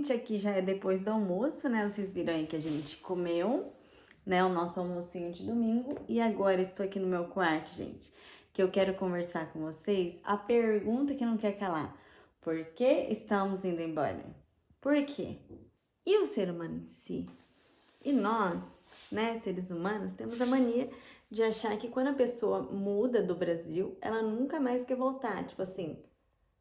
gente, aqui já é depois do almoço, né? Vocês viram aí que a gente comeu, né? O nosso almocinho de domingo. E agora estou aqui no meu quarto, gente, que eu quero conversar com vocês. A pergunta que não quer calar: por que estamos indo embora? Por quê? E o ser humano em si? E nós, né, seres humanos, temos a mania de achar que quando a pessoa muda do Brasil, ela nunca mais quer voltar. Tipo assim,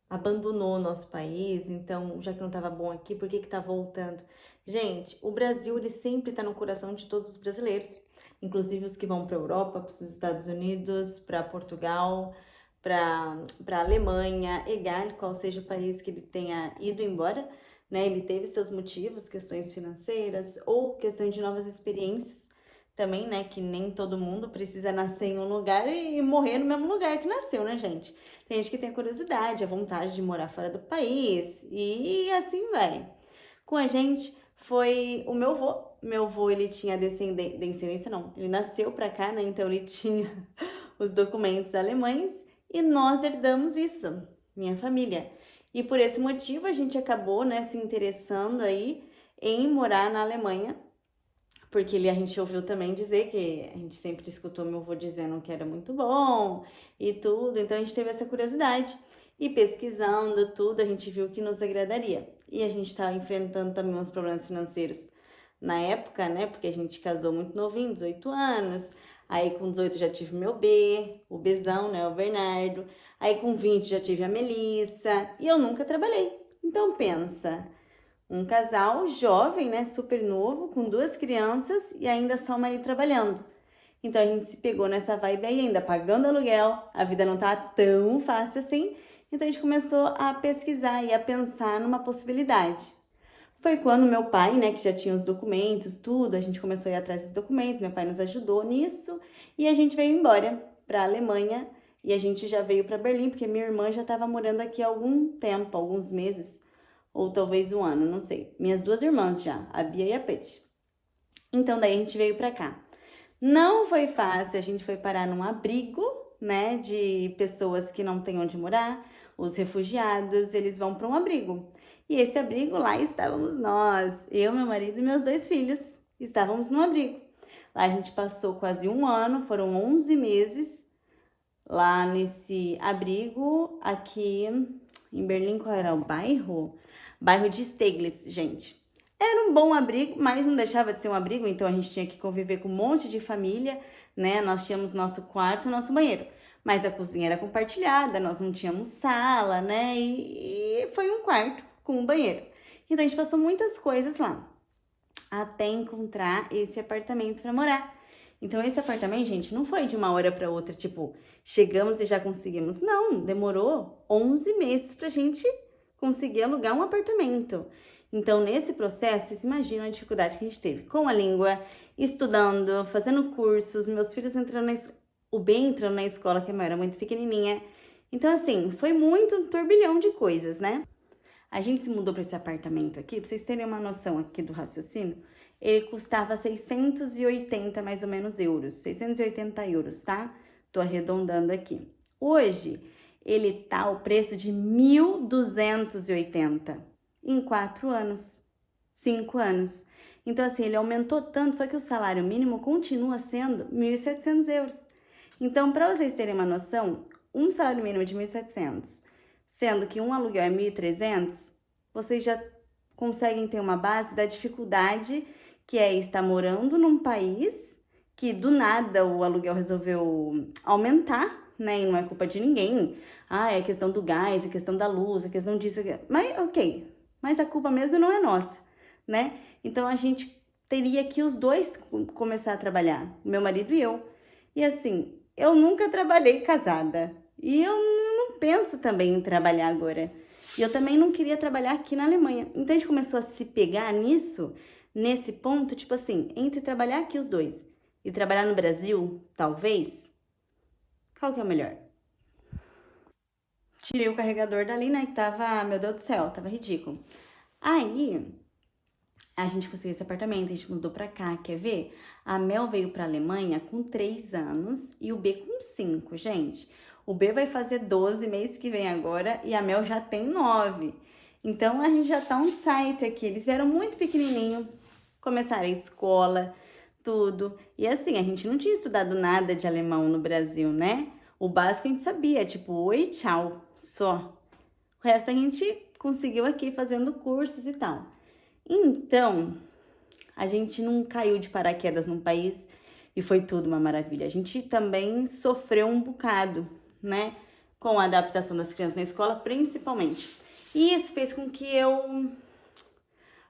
abandonou o nosso país, então já que não estava bom aqui, por que que tá voltando? Gente, o Brasil ele sempre está no coração de todos os brasileiros, inclusive os que vão para a Europa, para os Estados Unidos, para Portugal, para Alemanha, egal qual seja o país que ele tenha ido embora, né? Ele teve seus motivos, questões financeiras ou questões de novas experiências. Também, né, que nem todo mundo precisa nascer em um lugar e morrer no mesmo lugar que nasceu, né, gente? Tem gente que tem a curiosidade, a vontade de morar fora do país e assim vai. Com a gente foi o meu avô. Meu avô, ele tinha descendência, não, ele nasceu pra cá, né? Então ele tinha os documentos alemães e nós herdamos isso, minha família. E por esse motivo a gente acabou, né, se interessando aí em morar na Alemanha, porque a gente ouviu também dizer que a gente sempre escutou meu avô dizendo que era muito bom e tudo, então a gente teve essa curiosidade. E pesquisando tudo, a gente viu que nos agradaria. E a gente estava enfrentando também uns problemas financeiros na época, né? Porque a gente casou muito novinho, 18 anos. Aí com 18 já tive meu B, o Bezão, né? O Bernardo. Aí com 20 já tive a Melissa. E eu nunca trabalhei. Então pensa, um casal jovem, né, super novo, com duas crianças e ainda só o marido trabalhando. Então a gente se pegou nessa vibe aí, ainda pagando aluguel, a vida não tá tão fácil assim. Então a gente começou a pesquisar e a pensar numa possibilidade. Foi quando meu pai, né, que já tinha os documentos, tudo, a gente começou a ir atrás dos documentos, meu pai nos ajudou nisso e a gente veio embora para a Alemanha e a gente já veio para Berlim, porque minha irmã já estava morando aqui há algum tempo, alguns meses ou talvez um ano, não sei. Minhas duas irmãs já, a Bia e a Pet. Então daí a gente veio pra cá. Não foi fácil, a gente foi parar num abrigo, né, de pessoas que não têm onde morar, os refugiados, eles vão para um abrigo. E esse abrigo lá estávamos nós, eu, meu marido e meus dois filhos, estávamos no abrigo. Lá a gente passou quase um ano, foram 11 meses lá nesse abrigo, aqui em Berlim. Qual era o bairro? Bairro de Steglitz, gente. Era um bom abrigo, mas não deixava de ser um abrigo, então a gente tinha que conviver com um monte de família, né? Nós tínhamos nosso quarto, nosso banheiro, mas a cozinha era compartilhada, nós não tínhamos sala, né? E foi um quarto com um banheiro. Então a gente passou muitas coisas lá, até encontrar esse apartamento para morar. Então esse apartamento, gente, não foi de uma hora para outra, tipo, chegamos e já conseguimos. Não, demorou 11 meses pra gente conseguir alugar um apartamento. Então, nesse processo, vocês imaginam a dificuldade que a gente teve com a língua, estudando, fazendo cursos, meus filhos entrando o B entrando na escola, que a mãe era muito pequenininha. Então, assim, foi muito um turbilhão de coisas, né? A gente se mudou para esse apartamento aqui, pra vocês terem uma noção aqui do raciocínio, ele custava 680 mais ou menos euros, 680 euros, tá? Tô arredondando aqui. Hoje, ele tá o preço de 1.280 em 4 anos, 5 anos. Então, assim, ele aumentou tanto, só que o salário mínimo continua sendo 1.700 euros. Então, para vocês terem uma noção, um salário mínimo de 1.700, sendo que um aluguel é 1.300, vocês já conseguem ter uma base da dificuldade que é estar morando num país que do nada o aluguel resolveu aumentar, né? E não é culpa de ninguém. Ah, é questão do gás, é questão da luz, é questão disso. Mas, ok. Mas a culpa mesmo não é nossa, né? Então a gente teria que os dois começar a trabalhar, meu marido e eu. E assim, eu nunca trabalhei casada. E eu não penso também em trabalhar agora. E eu também não queria trabalhar aqui na Alemanha. Então a gente começou a se pegar nisso, nesse ponto, tipo assim, entre trabalhar aqui os dois e trabalhar no Brasil, talvez, qual que é o melhor? Tirei o carregador dali, né, que tava, meu Deus do céu, tava ridículo. Aí, a gente conseguiu esse apartamento, a gente mudou pra cá, quer ver? A Mel veio pra Alemanha com 3 anos e o B com 5, gente. O B vai fazer 12 mês que vem agora e a Mel já tem 9. Então, a gente já tá on site aqui. Eles vieram muito pequenininho, começaram a escola, tudo. E assim, a gente não tinha estudado nada de alemão no Brasil, né? O básico a gente sabia, tipo, oi, tchau, só. O resto a gente conseguiu aqui fazendo cursos e tal. Então, a gente não caiu de paraquedas num país e foi tudo uma maravilha. A gente também sofreu um bocado, né? Com a adaptação das crianças na escola, principalmente. E isso fez com que eu,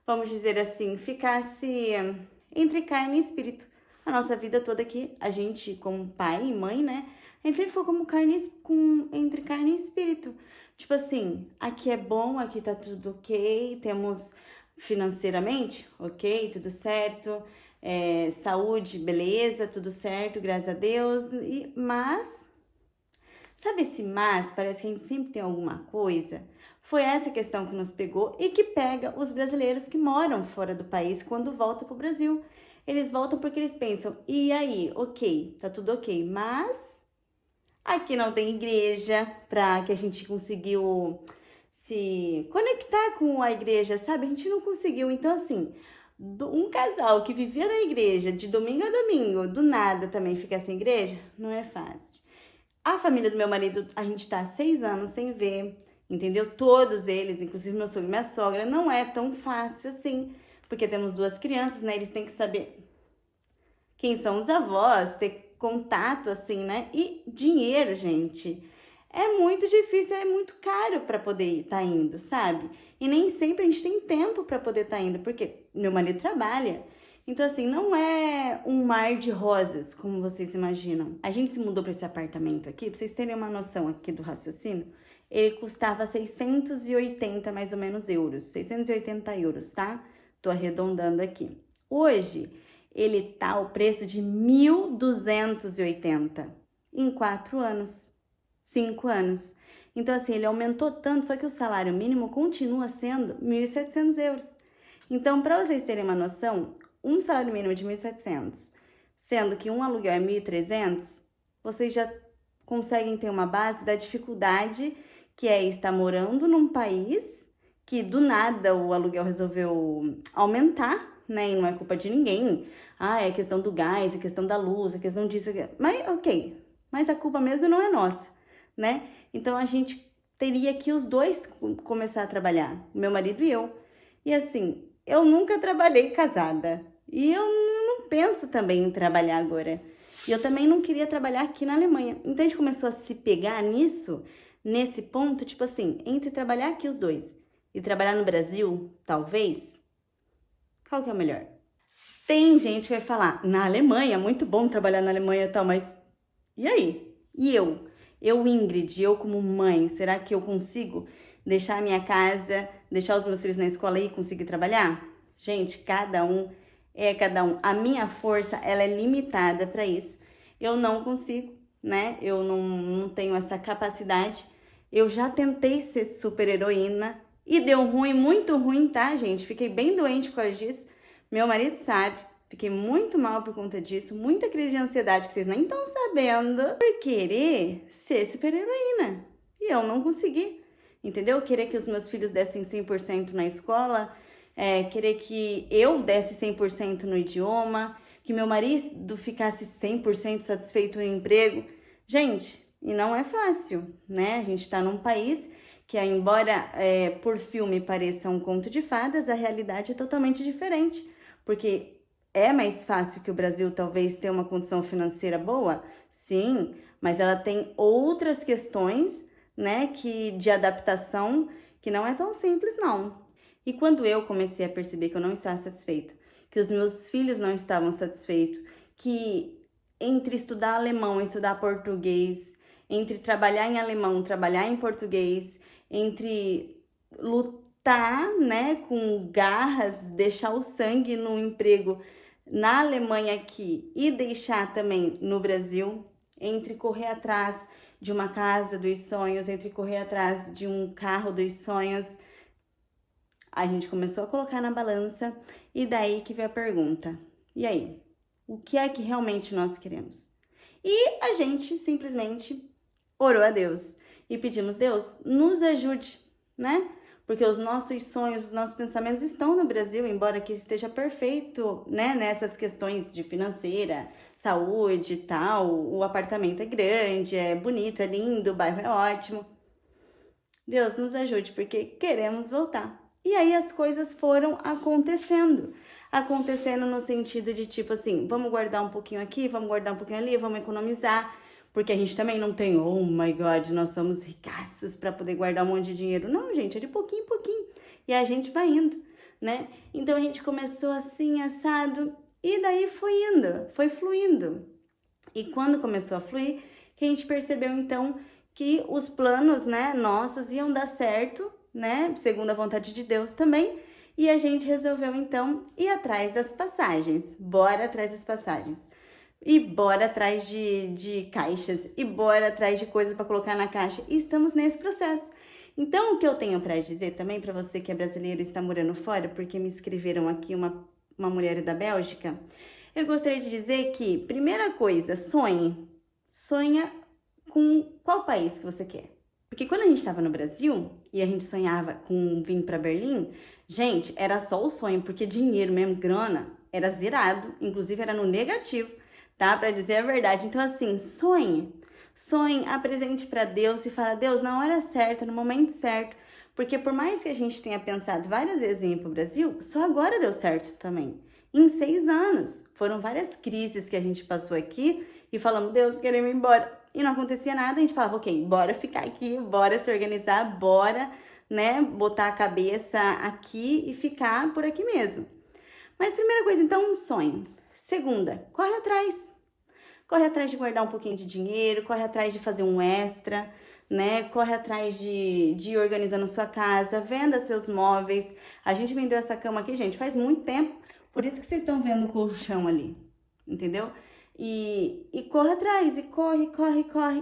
vamos dizer assim, ficasse entre carne e espírito. A nossa vida toda aqui, a gente, como pai e mãe, né? A gente sempre foi como entre carne e espírito. Tipo assim, aqui é bom, aqui tá tudo ok, temos financeiramente, ok, tudo certo, saúde, beleza, tudo certo, graças a Deus, mas, sabe esse mas? Parece que a gente sempre tem alguma coisa. Foi essa questão que nos pegou e que pega os brasileiros que moram fora do país quando voltam pro Brasil. Eles voltam porque eles pensam, e aí, ok, tá tudo ok, mas aqui não tem igreja para que a gente conseguiu se conectar com a igreja, sabe? A gente não conseguiu. Então, assim, um casal que vivia na igreja de domingo a domingo, do nada também ficar sem igreja, não é fácil. A família do meu marido, a gente tá há 6 anos sem ver, entendeu? Todos eles, inclusive meu sogro e minha sogra, não é tão fácil assim, porque temos 2 crianças, né? Eles têm que saber quem são os avós, ter contato assim, né? E dinheiro, gente. É muito difícil, é muito caro para poder estar indo, sabe? E nem sempre a gente tem tempo para poder estar indo, porque meu marido trabalha. Então, assim, não é um mar de rosas, como vocês imaginam. A gente se mudou para esse apartamento aqui, pra vocês terem uma noção aqui do raciocínio, ele custava 680 mais ou menos euros, 680 euros, tá? Tô arredondando aqui. Hoje, ele tá o preço de 1.280 em 4 anos, 5 anos. Então, assim, ele aumentou tanto, só que o salário mínimo continua sendo 1.700 euros. Então, para vocês terem uma noção, um salário mínimo de 1.700, sendo que um aluguel é 1.300, vocês já conseguem ter uma base da dificuldade que é estar morando num país que do nada o aluguel resolveu aumentar, né? E não é culpa de ninguém. Ah, é questão do gás, é questão da luz, é questão disso. Mas, ok. Mas a culpa mesmo não é nossa, né? Então, a gente teria que os dois começar a trabalhar, meu marido e eu. E assim, eu nunca trabalhei casada. E eu não penso também em trabalhar agora. E eu também não queria trabalhar aqui na Alemanha. Então, a gente começou a se pegar nisso, nesse ponto, tipo assim, entre trabalhar aqui os dois e trabalhar no Brasil, talvez, qual que é o melhor? Tem gente que vai falar, na Alemanha, muito bom trabalhar na Alemanha e tal, mas e aí? E eu? Eu, Ingrid, eu como mãe, será que eu consigo deixar a minha casa, deixar os meus filhos na escola e conseguir trabalhar? Gente, cada um é cada um. A minha força, ela é limitada para isso. Eu não consigo, né? Eu não tenho essa capacidade. Eu já tentei ser super heroína e deu ruim, muito ruim, tá, gente? Fiquei bem doente por causa disso. Meu marido sabe. Fiquei muito mal por conta disso, muita crise de ansiedade que vocês nem estão sabendo, por querer ser super heroína. E eu não consegui, entendeu? Querer que os meus filhos dessem 100% na escola, querer que eu desse 100% no idioma, que meu marido ficasse 100% satisfeito no emprego. Gente, e não é fácil, né? A gente tá num país que, embora por filme pareça um conto de fadas, a realidade é totalmente diferente, porque é mais fácil que o Brasil talvez tenha uma condição financeira boa? Sim, mas ela tem outras questões, né, de adaptação que não é tão simples, não. E quando eu comecei a perceber que eu não estava satisfeita, que os meus filhos não estavam satisfeitos, que entre estudar alemão e estudar português, entre trabalhar em alemão, trabalhar em português, entre lutar, né, com garras, deixar o sangue no emprego na Alemanha aqui e deixar também no Brasil, entre correr atrás de uma casa dos sonhos, entre correr atrás de um carro dos sonhos, a gente começou a colocar na balança e daí que veio a pergunta: e aí? O que é que realmente nós queremos? E a gente simplesmente orou a Deus e pedimos: Deus, nos ajude, né? porque os nossos sonhos, os nossos pensamentos estão no Brasil, embora que esteja perfeito, né, nessas questões de financeira, saúde e tal, o apartamento é grande, é bonito, é lindo, o bairro é ótimo. Deus nos ajude, porque queremos voltar. E aí as coisas foram acontecendo. Acontecendo no sentido de tipo assim, vamos guardar um pouquinho aqui, vamos guardar um pouquinho ali, vamos economizar. Porque a gente também não tem, oh my God, nós somos ricaços para poder guardar um monte de dinheiro. Não, gente, é de pouquinho em pouquinho. E a gente vai indo, né? Então a gente começou assim, assado, e daí foi indo, foi fluindo. E quando começou a fluir, que a gente percebeu então que os planos, né, nossos iam dar certo, né, segundo a vontade de Deus também, e a gente resolveu então ir atrás das passagens. Bora atrás das passagens. E bora atrás de caixas, e bora atrás de coisas para colocar na caixa. E estamos nesse processo. Então, o que eu tenho para dizer também para você que é brasileiro e está morando fora, porque me escreveram aqui uma mulher da Bélgica, eu gostaria de dizer que, primeira coisa, sonhe. Sonha com qual país que você quer. Porque quando a gente estava no Brasil e a gente sonhava com vir para Berlim, gente, era só o sonho, porque dinheiro mesmo, grana, era zerado, inclusive era no negativo, tá? Para dizer a verdade. Então, assim, sonhe. Sonhe, apresente para Deus e fala, Deus, na hora certa, no momento certo. Porque por mais que a gente tenha pensado várias vezes em ir para o Brasil, só agora deu certo também. Em 6 anos. Foram várias crises que a gente passou aqui e falamos, Deus, queremos ir embora. E não acontecia nada, a gente falava, ok, bora ficar aqui, bora se organizar, bora, né, botar a cabeça aqui e ficar por aqui mesmo. Mas primeira coisa, então, um sonho. Segunda, corre atrás. Corre atrás de guardar um pouquinho de dinheiro, corre atrás de fazer um extra, né? Corre atrás de ir organizando sua casa, venda seus móveis. A gente vendeu essa cama aqui, gente, faz muito tempo, por isso que vocês estão vendo o colchão ali, entendeu? E corre atrás, e corre.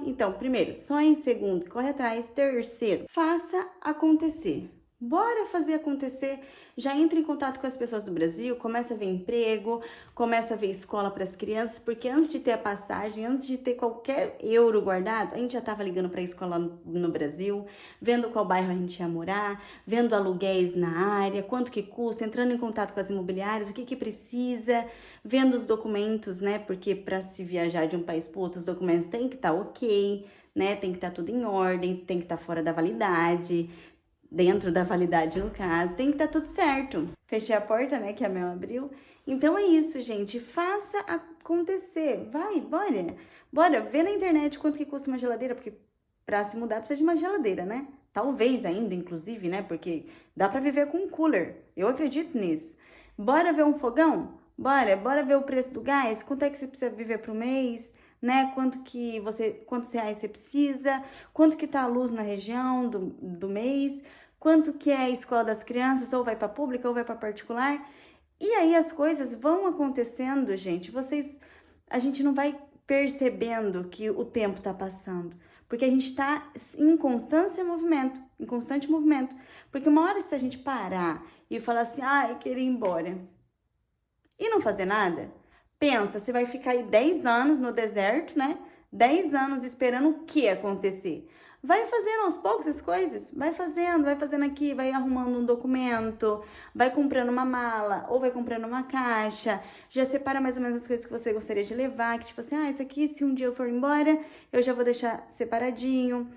Então, primeiro, sonhe. Segundo, corre atrás. Terceiro, faça acontecer. Bora fazer acontecer. Já entre em contato com as pessoas do Brasil, começa a ver emprego, começa a ver escola para as crianças, porque antes de ter a passagem, antes de ter qualquer euro guardado, a gente já estava ligando para a escola no Brasil, vendo qual bairro a gente ia morar, vendo aluguéis na área, quanto que custa, entrando em contato com as imobiliárias, o que precisa, vendo os documentos, né? Porque para se viajar de um país para outro, os documentos têm que estar ok, né? Tem que estar tudo em ordem, tem que estar fora da validade, dentro da validade no caso, tem que estar tudo certo. Fechei a porta, né, que a Mel abriu. Então é isso, gente, faça acontecer. Vai, bora, vê na internet quanto que custa uma geladeira, porque pra se mudar precisa de uma geladeira, né? Talvez ainda, inclusive, né, porque dá pra viver com um cooler, eu acredito nisso. Bora ver um fogão? Bora ver o preço do gás, quanto é que você precisa viver pro mês, né? Quantos reais você precisa, quanto que tá a luz na região do mês, quanto que é a escola das crianças, ou vai para pública ou vai para particular. E aí as coisas vão acontecendo, gente. A gente não vai percebendo que o tempo tá passando, porque a gente tá em constante movimento. Porque uma hora se a gente parar e falar assim, eu queria ir embora, e não fazer nada, pensa, você vai ficar aí 10 anos no deserto, né? 10 anos esperando o que acontecer. Vai fazendo aos poucos as coisas, vai fazendo aqui, vai arrumando um documento, vai comprando uma mala ou vai comprando uma caixa, já separa mais ou menos as coisas que você gostaria de levar, que tipo assim, isso aqui, se um dia eu for embora, eu já vou deixar separadinho.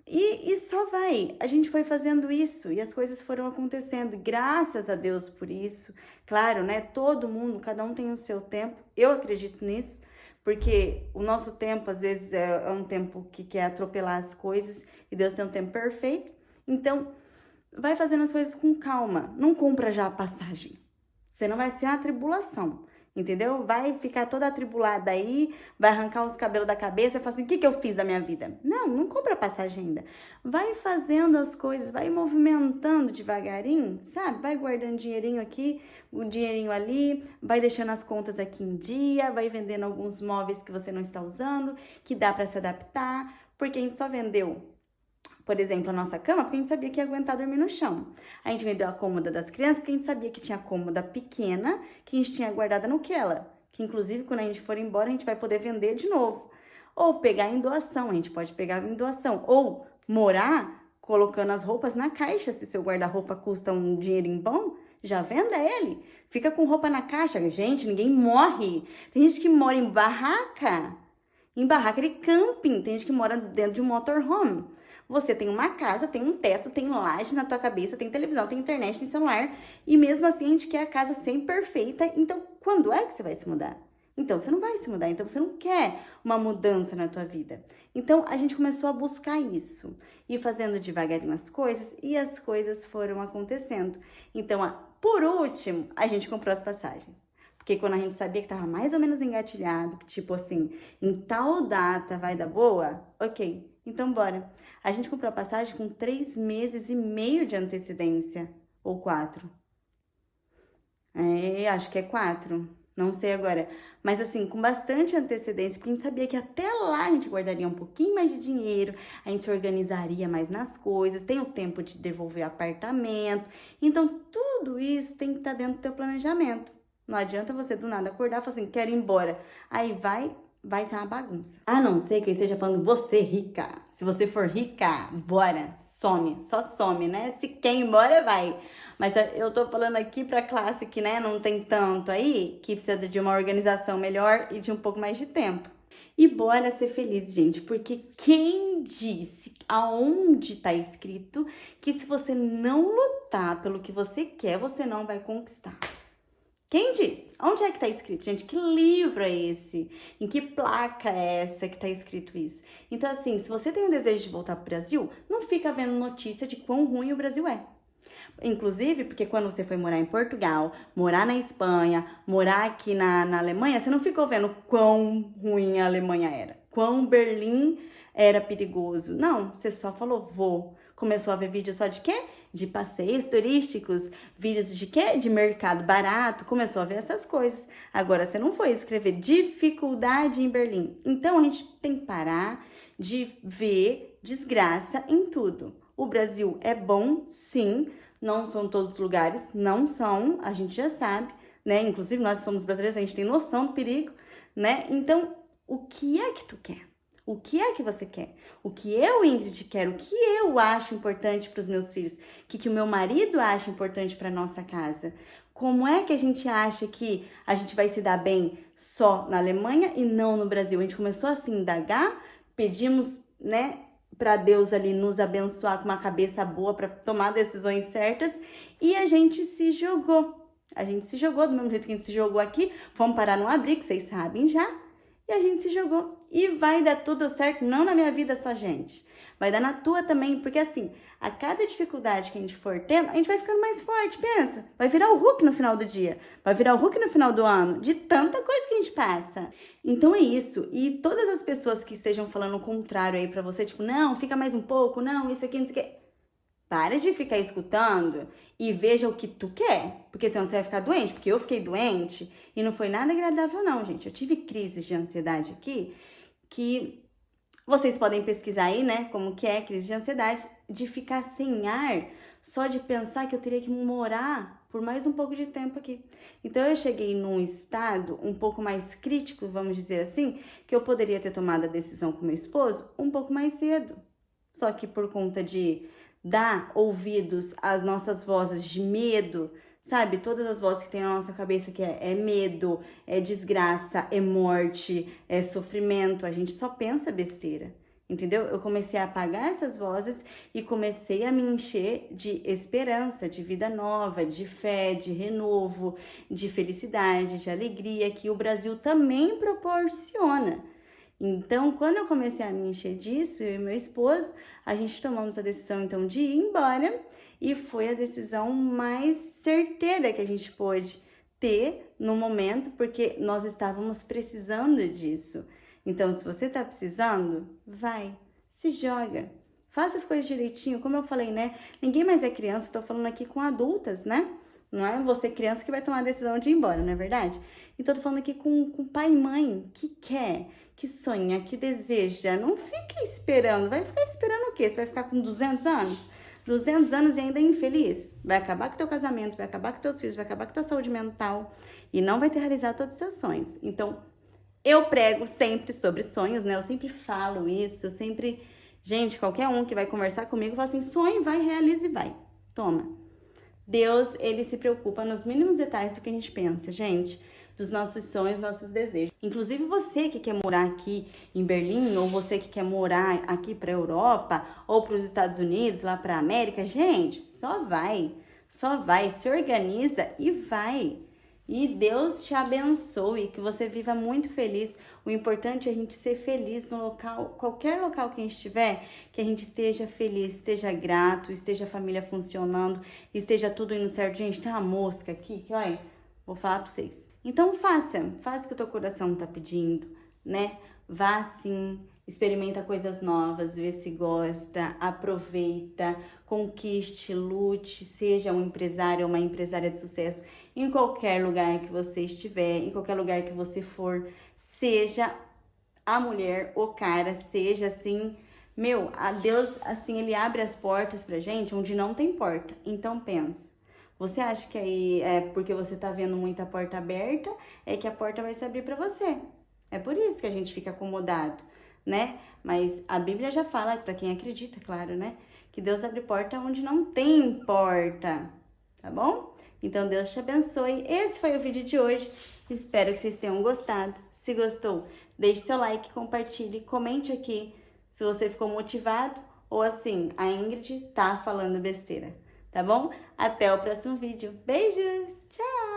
E só vai, a gente foi fazendo isso e as coisas foram acontecendo, graças a Deus por isso. Claro, né, todo mundo, cada um tem o seu tempo, eu acredito nisso, porque o nosso tempo às vezes é um tempo que quer atropelar as coisas e Deus tem um tempo perfeito. Então, vai fazendo as coisas com calma, não compra já a passagem, senão vai ser uma tribulação. Entendeu? Vai ficar toda atribulada aí, vai arrancar os cabelos da cabeça e falar assim, o que eu fiz da minha vida? Não compra passagem ainda. Vai fazendo as coisas, vai movimentando devagarinho, sabe? Vai guardando dinheirinho aqui, o dinheirinho ali, vai deixando as contas aqui em dia, vai vendendo alguns móveis que você não está usando, que dá para se adaptar, porque a gente só vendeu, por exemplo, a nossa cama, porque a gente sabia que ia aguentar dormir no chão. A gente vendeu a cômoda das crianças, porque a gente sabia que tinha cômoda pequena, que a gente tinha guardada no Kela, que inclusive quando a gente for embora, a gente vai poder vender de novo. Ou pegar em doação, a gente pode pegar em doação. Ou morar colocando as roupas na caixa. Se seu guarda-roupa custa um dinheirinho bom, já venda ele. Fica com roupa na caixa. Gente, ninguém morre. Tem gente que mora em barraca de camping. Tem gente que mora dentro de um motorhome. Você tem uma casa, tem um teto, tem laje na tua cabeça, tem televisão, tem internet, tem celular. E mesmo assim a gente quer a casa sempre perfeita. Então, quando é que você vai se mudar? Então, você não vai se mudar. Então, você não quer uma mudança na tua vida. Então, a gente começou a buscar isso. E fazendo devagarinho as coisas. E as coisas foram acontecendo. Então, por último, a gente comprou as passagens. Porque quando a gente sabia que tava mais ou menos engatilhado, que tipo assim, em tal data vai dar boa, ok, então bora. A gente comprou a passagem com 3 meses e meio de antecedência, ou 4. Acho que é 4, não sei agora. Mas assim, com bastante antecedência, porque a gente sabia que até lá a gente guardaria um pouquinho mais de dinheiro, a gente se organizaria mais nas coisas, tem o tempo de devolver o apartamento. Então, tudo isso tem que estar dentro do teu planejamento. Não adianta você do nada acordar e falar assim, quero ir embora. Aí vai ser uma bagunça. A não ser que eu esteja falando você rica. Se você for rica, bora, some, só some, né? Se quer ir embora, vai. Mas eu tô falando aqui pra classe que, né, não tem tanto aí, que precisa de uma organização melhor e de um pouco mais de tempo. E bora ser feliz, gente, porque quem disse, aonde tá escrito, que se você não lutar pelo que você quer, você não vai conquistar? Quem diz? Onde é que tá escrito? Gente, que livro é esse? Em que placa é essa que tá escrito isso? Então, assim, se você tem um desejo de voltar pro Brasil, não fica vendo notícia de quão ruim o Brasil é. Inclusive, porque quando você foi morar em Portugal, morar na Espanha, morar aqui na Alemanha, você não ficou vendo quão ruim a Alemanha era, quão Berlim era perigoso. Não, você só falou, vou. Começou a ver vídeo só de quê? De passeios turísticos, vídeos de quê? De mercado barato, começou a ver essas coisas. Agora, você não foi escrever dificuldade em Berlim. Então, a gente tem que parar de ver desgraça em tudo. O Brasil é bom, sim, não são todos os lugares, não são, a gente já sabe, né? Inclusive, nós somos brasileiros, a gente tem noção do perigo, né? Então, o que é que tu quer? O que é que você quer? O que eu, Ingrid, quero? O que eu acho importante para os meus filhos? O que o meu marido acha importante para nossa casa? Como é que a gente acha que a gente vai se dar bem só na Alemanha e não no Brasil? A gente começou a se indagar, pedimos, né, para Deus ali nos abençoar com uma cabeça boa para tomar decisões certas e a gente se jogou. A gente se jogou do mesmo jeito que a gente se jogou aqui, fomos parar no abrigo, vocês sabem já, e a gente se jogou. E vai dar tudo certo, não na minha vida só, gente. Vai dar na tua também, porque assim, a cada dificuldade que a gente for tendo, a gente vai ficando mais forte, pensa. Vai virar o Hulk no final do dia, vai virar o Hulk no final do ano, de tanta coisa que a gente passa. Então é isso, e todas as pessoas que estejam falando o contrário aí pra você, tipo, não, fica mais um pouco, não, isso aqui, não sei o que. Para de ficar escutando e veja o que tu quer, porque senão você vai ficar doente, porque eu fiquei doente e não foi nada agradável não, gente. Eu tive crises de ansiedade aqui, que vocês podem pesquisar aí, né, como que é crise de ansiedade, de ficar sem ar, só de pensar que eu teria que morar por mais um pouco de tempo aqui. Então eu cheguei num estado um pouco mais crítico, vamos dizer assim, que eu poderia ter tomado a decisão com meu esposo um pouco mais cedo. Só que por conta de dar ouvidos às nossas vozes de medo, sabe? Todas as vozes que tem na nossa cabeça que é medo, é desgraça, é morte, é sofrimento. A gente só pensa besteira, entendeu? Eu comecei a apagar essas vozes e comecei a me encher de esperança, de vida nova, de fé, de renovo, de felicidade, de alegria que o Brasil também proporciona. Então, quando eu comecei a me encher disso, eu e meu esposo, a gente tomamos a decisão, então, de ir embora e foi a decisão mais certeira que a gente pôde ter no momento, porque nós estávamos precisando disso. Então, se você tá precisando, vai, se joga, faça as coisas direitinho, como eu falei, né? Ninguém mais é criança, estou falando aqui com adultas, né? Não é você criança que vai tomar a decisão de ir embora, não é verdade? Então, tô falando aqui com pai e mãe que quer, que sonha, que deseja. Não fique esperando. Vai ficar esperando o quê? Você vai ficar com 200 anos? 200 anos e ainda infeliz? Vai acabar com teu casamento, vai acabar com teus filhos, vai acabar com tua saúde mental e não vai ter realizado todos os seus sonhos. Então, eu prego sempre sobre sonhos, né? Eu sempre falo isso, eu sempre Gente, qualquer um que vai conversar comigo fala assim, sonhe, vai, realize e vai. Toma. Deus, ele se preocupa nos mínimos detalhes do que a gente pensa, gente, dos nossos sonhos, nossos desejos. Inclusive você que quer morar aqui em Berlim, ou você que quer morar aqui para a Europa, ou para os Estados Unidos, lá para a América, gente, só vai, se organiza e vai. E Deus te abençoe, que você viva muito feliz. O importante é a gente ser feliz no local, qualquer local que a gente estiver, que a gente esteja feliz, esteja grato, esteja a família funcionando, esteja tudo indo certo. Gente, tem uma mosca aqui, que olha, vou falar pra vocês. Então faça o que o teu coração tá pedindo, né? Vá sim, experimenta coisas novas, vê se gosta, aproveita, conquiste, lute, seja um empresário ou uma empresária de sucesso em qualquer lugar que você estiver, em qualquer lugar que você for, seja a mulher, o cara, seja assim, meu, a Deus, assim, ele abre as portas pra gente onde não tem porta. Então pensa, você acha que aí é porque você tá vendo muita porta aberta, é que a porta vai se abrir pra você. É por isso que a gente fica acomodado, né? Mas a Bíblia já fala, pra quem acredita, claro, né? Que Deus abre porta onde não tem porta, tá bom? Então, Deus te abençoe. Esse foi o vídeo de hoje. Espero que vocês tenham gostado. Se gostou, deixe seu like, compartilhe, comente aqui se você ficou motivado ou assim, a Ingrid tá falando besteira, tá bom? Até o próximo vídeo. Beijos! Tchau!